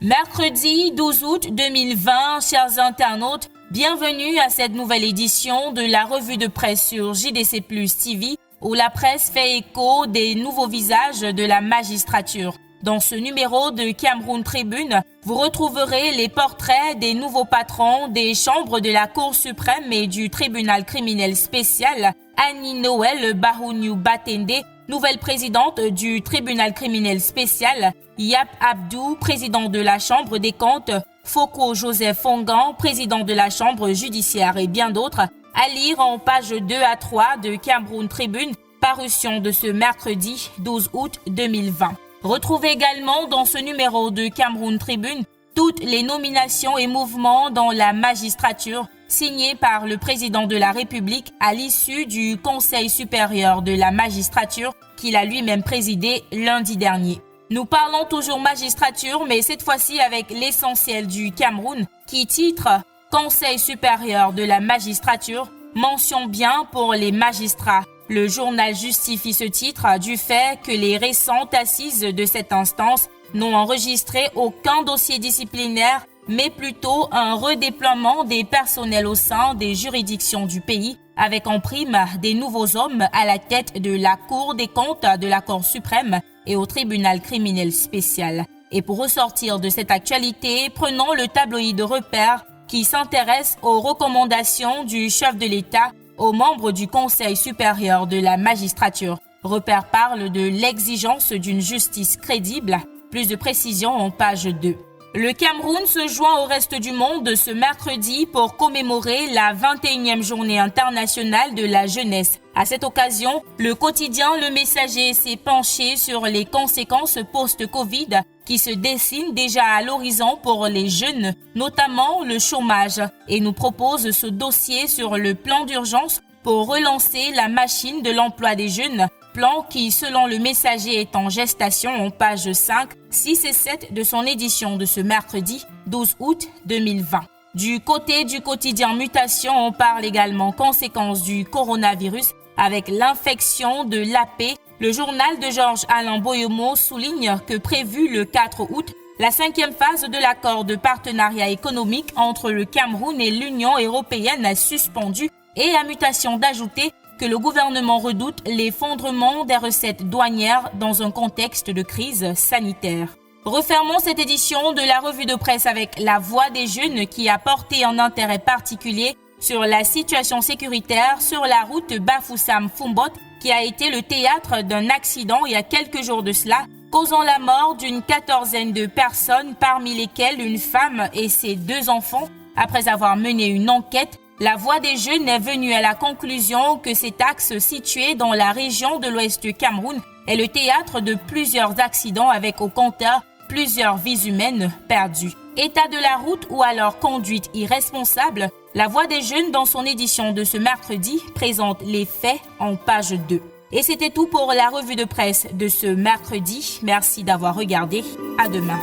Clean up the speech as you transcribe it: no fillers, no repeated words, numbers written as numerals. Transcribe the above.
Mercredi 12 août 2020, chers internautes, bienvenue à cette nouvelle édition de la revue de presse sur JDC Plus TV où la presse fait écho des nouveaux visages de la magistrature. Dans ce numéro de Cameroun Tribune, vous retrouverez les portraits des nouveaux patrons des chambres de la Cour suprême et du tribunal criminel spécial, Annie Noël Bahounou Batende, nouvelle présidente du tribunal criminel spécial, Yap Abdou, président de la Chambre des comptes, Foko Joseph Fongan, président de la Chambre judiciaire et bien d'autres, à lire en pages 2 à 3 de Cameroun Tribune, parution de ce mercredi 12 août 2020. Retrouvez également dans ce numéro de Cameroun Tribune toutes les nominations et mouvements dans la magistrature signés par le président de la République à l'issue du Conseil supérieur de la magistrature qu'il a lui-même présidé lundi dernier. Nous parlons toujours magistrature, mais cette fois-ci avec l'essentiel du Cameroun qui titre « Conseil supérieur de la magistrature, mention bien pour les magistrats ». Le journal justifie ce titre du fait que les récentes assises de cette instance n'ont enregistré aucun dossier disciplinaire, mais plutôt un redéploiement des personnels au sein des juridictions du pays, avec en prime des nouveaux hommes à la tête de la Cour des comptes de la Cour suprême et au tribunal criminel spécial. Et pour ressortir de cette actualité, prenons le tabloïd de repère qui s'intéresse aux recommandations du chef de l'État aux membres du Conseil supérieur de la magistrature. Repère parle de l'exigence d'une justice crédible. Plus de précisions en page 2. Le Cameroun se joint au reste du monde ce mercredi pour commémorer la 21e journée internationale de la jeunesse. À cette occasion, le quotidien Le Messager s'est penché sur les conséquences post-Covid qui se dessinent déjà à l'horizon pour les jeunes, notamment le chômage, et nous propose ce dossier sur le plan d'urgence pour relancer la machine de l'emploi des jeunes, plan qui, selon Le Messager, est en gestation en pages 5, 6 et 7 de son édition de ce mercredi 12 août 2020. Du côté du quotidien Mutation, on parle également conséquences du coronavirus avec l'infection de l'AP. Le journal de Georges-Alain Boyomo souligne que prévu le 4 août, la 5e phase de l'accord de partenariat économique entre le Cameroun et l'Union européenne a suspendu et à Mutation d'ajouter que le gouvernement redoute l'effondrement des recettes douanières dans un contexte de crise sanitaire. Refermons cette édition de la revue de presse avec la voix des jeunes qui a porté un intérêt particulier sur la situation sécuritaire sur la route Bafoussam-Fumbot qui a été le théâtre d'un accident il y a quelques jours de cela, causant la mort d'une 14aine de personnes, parmi lesquelles une femme et ses 2 enfants. Après avoir mené une enquête, la voix des jeunes est venue à la conclusion que cet axe situé dans la région de l'ouest du Cameroun est le théâtre de plusieurs accidents avec au compteur plusieurs vies humaines perdues. État de la route ou alors conduite irresponsable, la voix des jeunes dans son édition de ce mercredi présente les faits en page 2. Et c'était tout pour la revue de presse de ce mercredi. Merci d'avoir regardé. À demain.